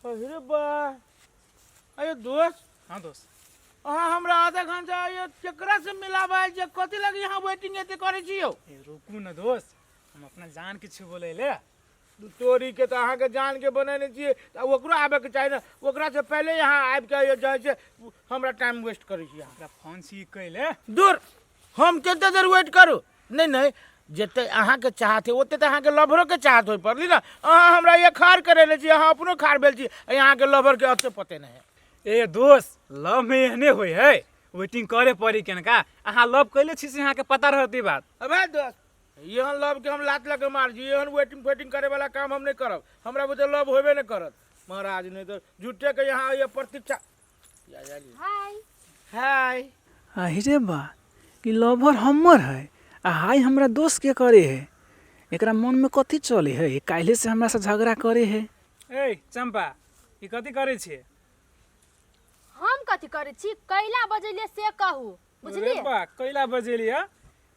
अरे बा अरे दोस्त। हाँ दोस्त। अहाँ हमरा आधा घंटा ये केकरा से मिलाबा जे कथि लगी यहाँ वेटिंग एते करे छियो? रुकू न दोस्त, हम अपना जान के बोले ले। तोरी के तो अहाँ के जान के बनेने छिए त ओकरो आबे के चाहिए ना, ओकरा से पहले यहाँ आबि के ये जाय छै हमरा टाइम वेस्ट करे छी। हमरा फोन सी कैले दूर हम कते देर वेट करू? नहीं नहीं, जते अहाँ के चाहत है ओते त अहाँ के लवरो के चाहत होय पड़ली ना। अहाँ हमरा ये खार करे ले छी, अहाँ अपनो खार भेल छी, यहाँ के लवर के अते पते नहीं है। ए दोस्त, लव में एहने होय है, वेटिंग करे पड़ी केनका। अहाँ लव कैले छी से अहाँ के पता रहती बात। अबे दोस्त, यहन लव के हम लात लगे मार जी, यहन वेटिंग करे वाला काम हम नहीं करब। हमरा बुझे लव होबे नहीं करत महाराज, नहीं तो झूठे के यहाँ ये प्रतीक्षा। हाय हाय अरे बा कि लवर हमर है आ हाय हमरा दोस्त के करे है। एकरा मन में कथी चले है? काल्हे से हमरा से झगड़ा करे है। ए चंपा, ई कथी करे छी? हम कथी करे छी? कैला बजेलिए से कहू, बुझलिए? बा कैला बजेलिए?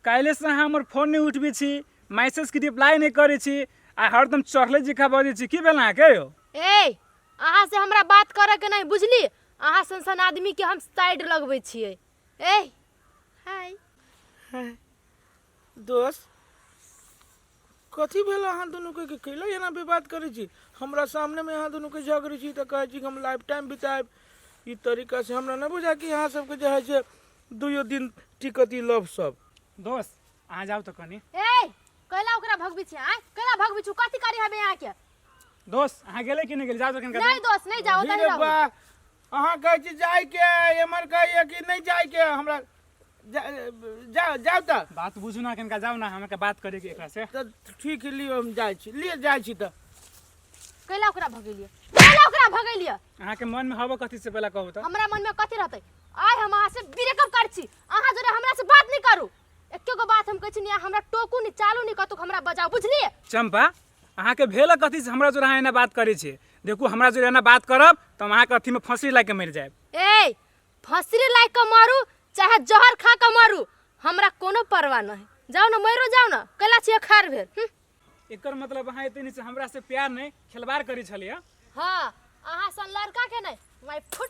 काल्हे से अहाँ हमर फोन नहीं उठबी छी, मैसेज के रिप्लाई नहीं करे छी, आ हरदम चढ़ले जिखा बजे छी। की भेल अहाँ के यो? ए अहाँ से हमरा बात करे के नहीं, बुझली? अहाँ संसन आदमी के हम साइड लगबै छियै। ए हाय हाय दोस्त, कथी भेल अहाँ दोनों के कैला एना पे बात करे छी? हमरा सामने में अहाँ दोनों के झगड़े छी त कहे छी हम लाइफ टाइम बिताएब। ई तरीका से हमरा न बुझा कि अहाँ सबके जे है से दुइयो दिन टिकती लव सब। दोस्त अहाँ जाओ तो कनी। ए कैला ओकरा भगबी छी? आय कैला भगबी छी? कथी करी हबे यहाँ के? दोस्त अहाँ गेले कि नहीं गेले? जाओ तो कनी। नहीं दोस्त नहीं जाओ, तनी रहू। अहाँ कहे छी जाय के, एमर कहिए कि नहीं जाय के। हमरा जाओ त बात बुझू ना, कनका जाओ ना, हमके बात करे के एकरा से। त ठीक है, लियो हम जाय छी, लिए जाय छी त। कैला ओकरा भगेलिए? कैला ओकरा भगेलिए? अहाँ के मन में हवा कथी से पहला कहू तो? हमरा मन में कथी रहतै? आय हम अहाँ से ब्रेकअप कर छी, अहाँ जरे हमरा से बात नहीं करू। एके गो बात हम कहै छी, हमरा टोकू नहीं, चालू नहीं, कतौ हमरा बजाओ, बुझलिए? चंपा, अहाँ के भेल कथी से हमरा जोरे अहाँ एना बात करे छी? देखू हमरा जोरे एना बात करब त हम अहाँ के अथी में फंसी लाग के मर जाएब। ए फंसरी लाग के मारू चाहे जहर खा के मारू, हमरा कोनो परवाह नहीं। जाओ ना, मरो जाओ ना, कैला छिए खार भेल। एकर मतलब अहाँ इतनी से हमरा से प्यार नहीं, खिलवाड़ करी छलिए। हां अहाँ सन लड़का के नहीं, माय फुट।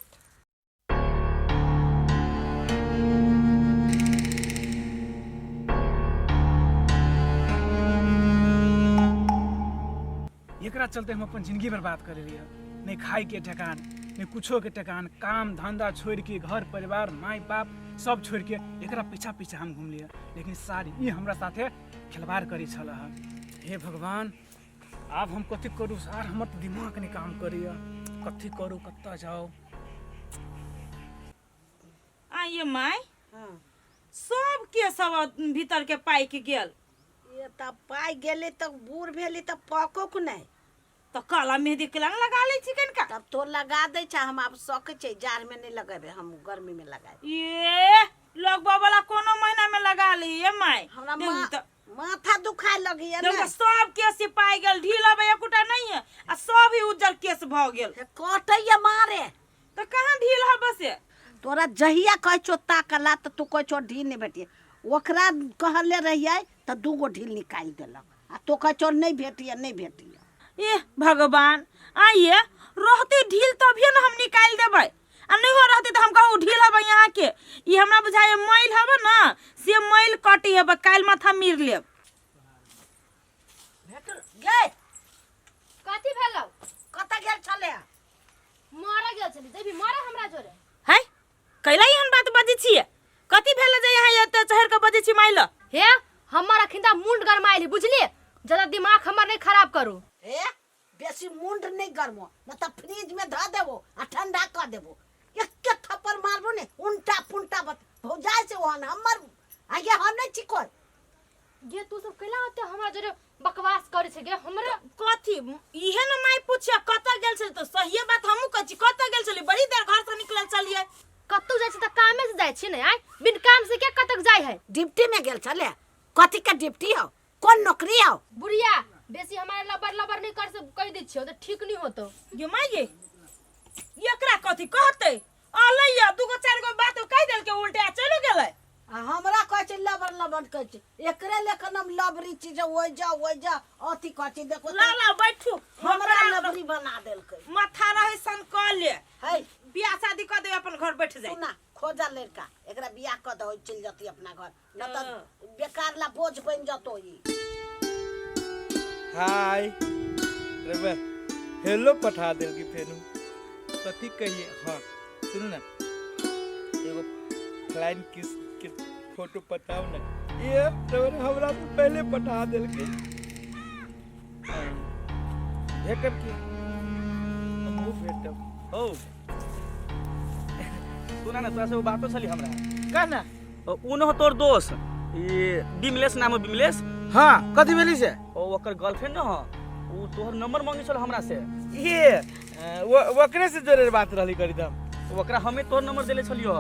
एकरा चलते हम अपन जिंदगी बर्बाद कर लिया। नहीं खाई के ठेकान, नहीं कुछो के ठेकान, काम धंधा छोड़ के, घर परिवार माई बाप सब छोड़ के एकरा पीछा पीछा हम घूम लिया। लेकिन सारी ये हमरा साथे खिलवाड़ करी छला। हे भगवान, अब हम कथी करू सार? हमर तो दिमाग नहीं काम करिया, कथी करू, कत्ता जाओ? आइए माय, सब के सब भीतर के पाई के गेल। ये तब पाई गेले तब बूढ़ भेली तब पको को नहीं तो काला मेहंदी के लगा ले चिकन का। तब तो लगा दे छा, हम आप सके छे जार में नहीं लगाबे, हम गर्मी में लगाए। ये लगवा वाला कोनो महीना में लगा ली ये माय। हमरा देखू माथा दुखाए लगी है देखो ना। सब केस पाई गेल, ढीला बे एकुटा नहीं है, आ सब ही उज्जर केस भ गेल। कटैया मारे तो कहां ढील है बसे? तोरा जहिया कह छो ताकला त तू कह छो ढील नहीं भेटिए, ओकरा कहले रहिए त दूगो ढील निकाल देलक, आ तो कह छो नहीं भेटिए नहीं भेटिए। ए भगवान, आइए रहते ढील तभिए ना हम निकाल देबै, आ नहीं हो रहते तो हम कहू ढील हबे यहाँ के। ई हमरा बुझाए मैल हबे ना, से मैल कटी हबे, काल माथा मीर लेब। गे कथी भेलौ? कत गेल छले? मारा गेल छली, देबी मारा हमरा जोरे। है कैला एहन बात बजै छिए? कथी भेल जे यहाँ एते चहर के बजै छी माइल? हे हमर अखिंदा मुंड गरमाइली, बुझलिए? ज्यादा दिमाग हमर नहीं खराब करू। ए बेसी मुंड नहीं गरमो, न त फ्रिज में ध देबो आ ठंडा कर देबो। एक थप्पड़ मारबो ने उल्टा पुल्टा हो जाए से ओहन हमर आगे हम नहीं चिको। ये तू सब कैला होते हमरा जोरे बकवास करे छे गे? हमरा कथी इहे न माय पूछिया कत गेल छल? तो सही बात हमहु कहछि, कत गेल छली? बड़ी देर घर से निकलल चलिए। कत्तू जाय छ त कामे से जाय छी ने? आय बिन काम से के कतक जाय है? डिप्टी में गेल छले। कथी का डिप्टी हो? कौन नौकरी हो? बुढ़िया बेसी हमारे लबर लबर नहीं कर से कह दै छियो त ठीक नहीं होतो। ये माय ये एकरा कथी कहते? आलैया दुगो चार गो बात कह देल के उल्टे चलो गेलै। हमरा कहै छै लबर लबर कहै छै एकरे लेखन हम लबरी चीज ओइ जा अथी कहै छै देखो ला ला बैठू हमरा लबरी बना देलकै माथा रहे सन क ले है बियाह शादी कर दे अपन घर बैठ जाए सुना खोजा लड़का एकरा बियाह क दहो चल जती अपना घर न त बेकार ला बोझ बन जतो ई हाय रे हेलो पठा देल की फेनु कथी कहिए हाँ सुनू ना एगो फ्लाइंग किस के फोटो पठाओ ना ये रबर हमरा से पहले पठा देल के भेटब की हमहू भेटब ओ सुना ना तोरा से वो बातो चली हमरा का ना उ न हो तोर दोस्त ये बिमलेश नाम है बिमलेश हाँ कथी भेली से ओ ओकर गर्लफ्रेंड न हो उ तोहर नंबर मांगी छल हमरा से ये वकरे से जोरे बात रहली करी दम ओकरा हमें तोहर नंबर देले छलियो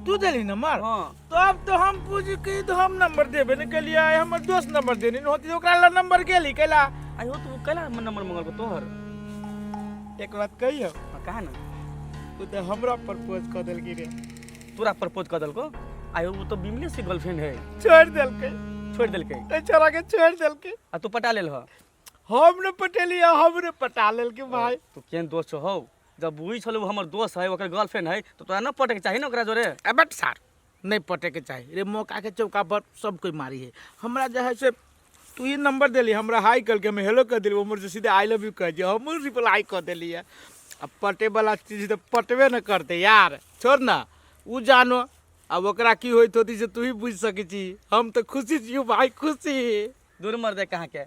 तू देली नंबर हां तो अब तो हम पूछ के तो हम नंबर देबे न के लिए आए हमर दोस्त नंबर देनी न होती ओकरा ला नंबर गेली कैला आई हो तू कैला नंबर मांगल को तोहर एक बात कहियो कहा ना तू तो हमरा प्रपोज कर देल की रे तोरा प्रपोज कर दल को आई हो तो बिमलेश की गर्लफ्रेंड है छोड़ देल के छोड़ देल के ए छोरा के छोड़ देल के आ तू पटा लेल हो हम न पटेलिया हमरे पटा लेल के भाई तू केन दोस्त हो जब बुई छलो हमर दोस्त है ओकर गर्लफ्रेंड है तो तोरा न पटे के चाहि न ओकरा जोरे ए बट सर नहीं पटे के चाहिए रे मौका के चौका पर सब कोई मारी है हमरा जो है से तू ही नंबर देली हमरा हाई कर के हम हेलो कर दिली हमर से सीधे आई लव यू कह जे हम रिप्लाई कर देली है अब पटे वाला चीज तो पटवे न करते यार छोड़ ना उ जानो अब ओकरा की होइत होती से तू ही बुझ सकै छी हम तो खुशी छी भाई खुशी दूर मर दे कहाँ के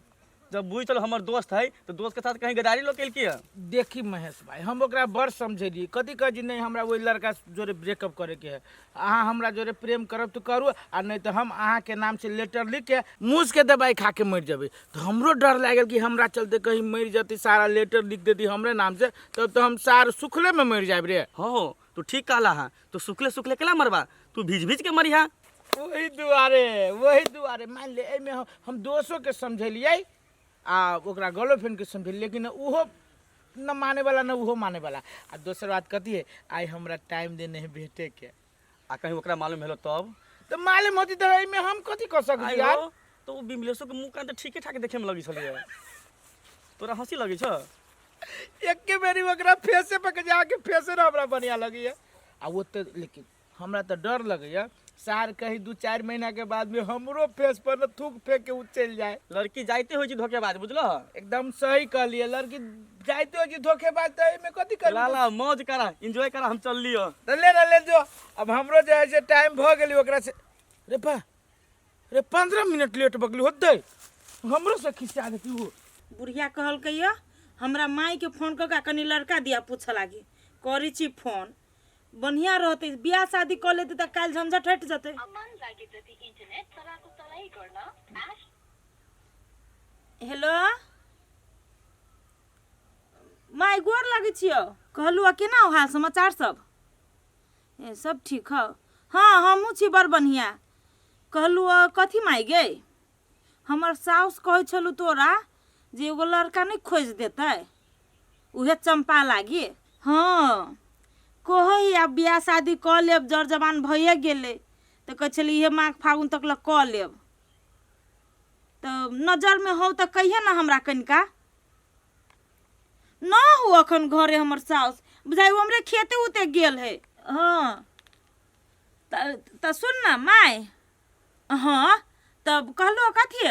जब बुई चलो हमर दोस्त है तो दोस्त के साथ कहीं गदारी लोग केल की देखी महेश भाई हम ओकरा बड़ समझेली कथी कह जी नहीं हमरा वही लड़का जोरे ब्रेकअप करे के है अहाँ हमरा जोरे प्रेम करब तो करू आ नहीं तो हम अहाँ के नाम से लेटर लिख के मूस के दवाई खा के मर जाबे तो हमरो डर लागल कि हमरा चलते कहीं मर जाती सारा लेटर लिख देती हमरे नाम से तब तो हम सार सुखले में मर जाब रे हो तू ठीक कहला हा तो सुखले सुखले केला मरबा तू भीज भीज के मरिहा वही दुआरे मान ले एमे हम दोस्तों के समझेलिए आ ओकरा गर्लफ्रेंड के समझेलिए लेकिन उहो न माने वाला न उहो माने वाला आ दोसर बात कथी है आई हमरा टाइम दे नहीं भेटे के आ कहीं ओकरा मालूम भेलो तब तो मालूम होती तो एमे हम कथी कर सकब आई यार हो तो उ बिमलेशो के मुंह कान तो ठीके ठाक देखे में लगी छलिए तोरा हंसी लगी छ एक के बेरी ओकरा फेसे पे के जाके फेसे न हमरा बढ़िया लगी है आ वो तो लेकिन हमरा तो डर लगैया सार कहीं 2-4 महीना के बाद में हमरो फेस पर न थूक फेंक के उचल जाए लड़की जाइते होई छी धोखेबाज बुझलो एकदम सही कहलिए लड़की जाइते हो जी धोखेबाज तो एमे कथी कर लाला मौज करा एंजॉय करा हम चल लियो तो ले जो अब हमरो जो है से टाइम भ गेली ओकरा से रे 15 मिनट लेट बगली होते हमरो से खिंचा देती वो बुढ़िया कहल कहिया हमरा माई के फोन करके कनी लड़का दिया पूछ लागी करी छी फोन बढ़िया रहते बियाह शादी कर लेते तो काल झंझट हट जते हेलो माई गोर लगे छियो कहलू केना हाल समाचार सब ए सब ठीक है हाँ हमहूँ छी बड़ बढ़िया कहलू कथी माई गे हमर साउस कहे छलू तोरा जे एगो लड़का नहीं खोज देते उहे चंपा लागी हाँ कही अब बियाह शादी कर लेब जर जवान भइए गेले तो कह छली इहे माघ फागुन तक ल कर लेब तो नजर में हो तो कहिए ना हमरा कनिका ना हो अखन घरे हमर साउस बुझाई हमरे खेते उते गेल है हाँ त सुन ना माय हाँ तब कहलो कथी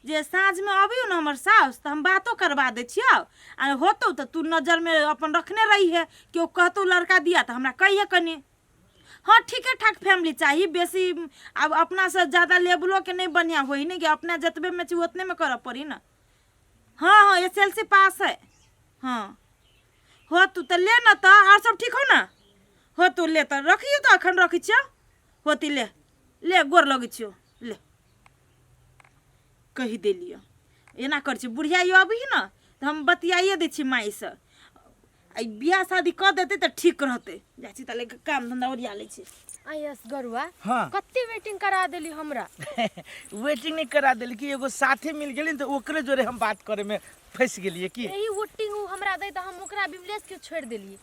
जे साँझ में अबियो ना हमर साउस तो हम बातो करवा दे छियो आ होतो तो तू नजर में अपन रखने रही है कि कहतो लड़का दिया तो हमरा कहिए कनी हाँ ठीके ठाक फैमिली चाहिए बेसी अब अपना से ज्यादा लेवलो के नहीं बढ़िया होई नहीं कि अपना जतबे में चाहिए उतने में कर पड़ी ना हाँ हाँ SLC पास है हाँ हो तू तो ले ना तो और सब ठीक हो ना हो तू ले तो रखियो तो अखन रखी छियो होती ले गोर लगे छियो ले कही देलियो एना कर छी बुढ़िया यो अभी ना तो हम बतियाइए दे छी माई से बियाह शादी कर देते तो ठीक रहते जाची तले काम धंधा ओरिया ले छी आयस गरुआ हाँ। कत्ते वेटिंग करा देली हमरा वेटिंग नहीं करा दिल कि एगो साथे मिल गेली तो ओकरे जोरे हम बात करे में फंस गेलिए की यही वोटिंग हमरा दे तो हम ओकरा बिमलेश के छोड़ देली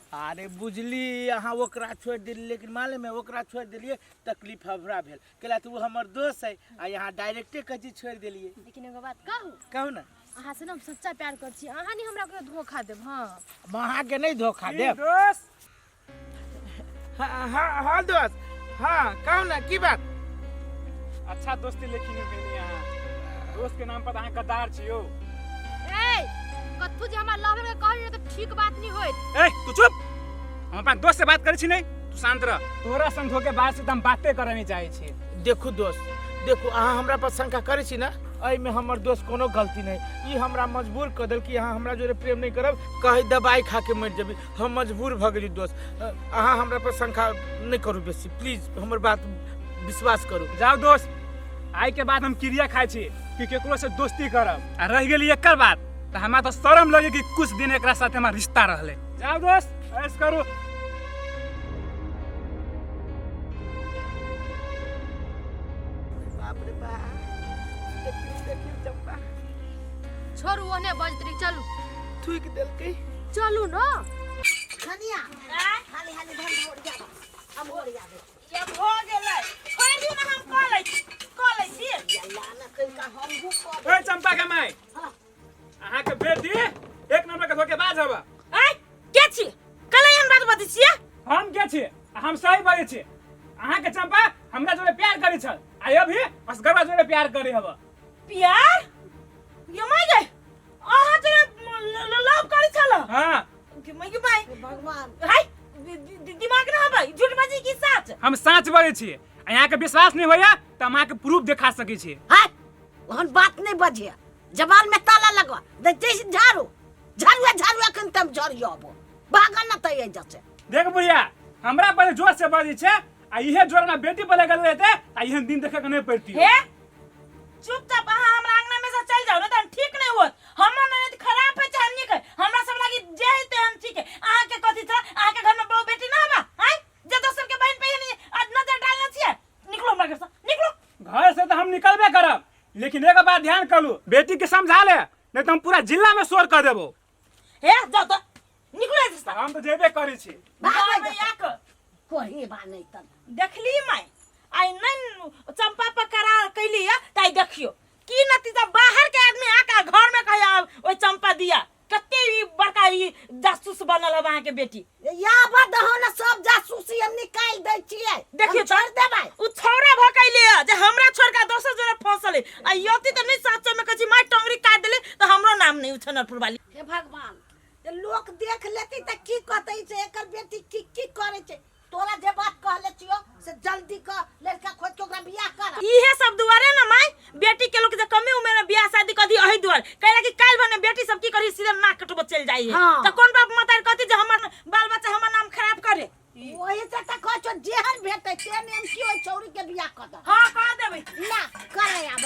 अरे बुझली अहाँ ओकरा छोड़ दिली लेकिन मालूम है ओकरा छोड़ दिलिए तकलीफ हमरा भेल कैला तू हमर दोस्त है आ यहाँ डायरेक्टे कची छोड़ दिलिए। लेकिन एगो बात कहू, कहू ना अहाँ से ना हम सच्चा प्यार कर छी, अहाँ नहीं हमरा के धोखा देब। हाँ वहाँ के नहीं धोखा दे। दोस्त हाँ दोस्त, हाँ कहू ना की बात। अच्छा दोस्ती लेकिन भेल यहाँ दोस्त के नाम पर अहाँ गद्दार छियो। ए कथु जे हमरा लवर के कहली तो ठीक बात नहीं होइत। ए तू चुप, हम अपन दोस्त से बात करै छी नहीं, तू शांत रह। तोरा संग धोखे बात से हम बातें करे नहीं चाहे छी। देखू दोस्त, देखू अहाँ हमरा पर शंका करे छी ना, एहिमे हमर दोस्त कोनो गलती नहीं। ई हमरा मजबूर कर देल कि अहाँ हमरा जोरे प्रेम नहीं करब, कहीं दवाई खा के मर जेबी। हम मजबूर भ गेली दोस्त, अहाँ हमरा पर शंका नहीं करू बेसी, प्लीज हमर बात विश्वास करू। जाओ दोस्त, आई के बाद हम क्रिया खाए छी कि केकरो से दोस्ती करब। आ रह गेली एकर बात तो हमरा तो शर्म लगे कि कुछ दिन एकरा साथ हमारा रिश्ता रहले। जाओ दोस्त ऐश करू। बाप रे बाप, देखियो चंपा छोड़ू ओने बजतरी, चलू थूक देलकै। चलू ना। कनिया हाली हाली धन भोर जा, हम भोर जाबे। ये हो गेलै, छोड़ दियो ना, हम कह लै छी। यल्ला ना कहीं का हम भूख को ए चंपा के माई, हाँ। अहाँ के बेटी एक नंबर के धोखेबाज हबा। आई के छी कले हम बात बतै छियै। हम के छी, हम सही बाजै छी। अहाँ के चंपा हमरा जोरे प्यार करै छल, आ अभी असगरवा जोरे प्यार करे हबा। प्यार ये माय गए अहाँ जे लव करै छल। हां कि मैं के भाई भगवान हाय दिमाग ना हबै, झूठ बाजी की सच। हम सच बाजै छी। अहाँ के विश्वास नहीं होया त हम अहाँ के प्रूफ दिखा सकै छी। हाय ओहन बात नहीं बजिया, जबान में ताला लगवा दे। जैसे झाड़ू अखन तम झड़ियोबो भागा ना तय जसे। देख बुढ़िया, हमरा पर जोर से बाजी छे, आ इहे जोर ना बेटी पर लगल रहते आ इहन दिन देखे के नहीं पड़ती। हे चुपचाप अहाँ हमरा अंगना में से चल जाओ ना, त ठीक नहीं होत। हमर ननद खराब है चाहे निक है, हमरा सब लागी जे है तेहन ठीक है। अहाँ के कथि था, अहाँ के घर में बहू बेटी ना हबा। हाय जे दोसर के बहन पे नहीं आज नजर डालना छिए। निकलो हमरा घर से, निकलो। घर से तो हम निकलबे करब, लेकिन एक बात ध्यान करू, बेटी के समझा ले, नहीं तो हम पूरा जिला में शोर कर देबो। हे जाओ तो निकलो ऐसे से। हम तो जेबे करै छी। भाग याक कोही बा नहीं तन देखली माय आई नन चंपा पर करार कैली है, ताई देखियो की नतीजा। बाहर के आदमी आका घर में कहे ओए चंपा दिया कते ही बड़का ही जासूस बनल है वहां के बेटी। या बद हो ना सब जासूसी हम निकाल दे छिए। देखियो छोड़ दे भाई, उ छौरा भकैले है जे हमरा छोड़ के दोसर जगह फंसल है। आ यति त नहीं साचो में कछि माय टंगरी काट देले तो हमरो नाम नहीं उछनरपुर वाली। हे भगवान ये लोग देख लेती त की कहतै से एकर बेटी की करे छे। तोरा जे बात कहले छियो से जल्दी क लड़का खोज के ओकरा बियाह कर। इहे सब दुआरे ना माय बेटी के लोग जे कमे उम्र में बियाह शादी कर दी अही दुआर कहला कि काल भने बेटी सब की करी सीधे नाक कटबो चल जाई है। हाँ। त कोन बाप मातार कहती जे हमर बाल बच्चा हमर नाम खराब करे। ओही से त कह छो जेहन भेटै तेहन हम की ओइ छौरी के बियाह कर द। हां कह देबै ना करे आब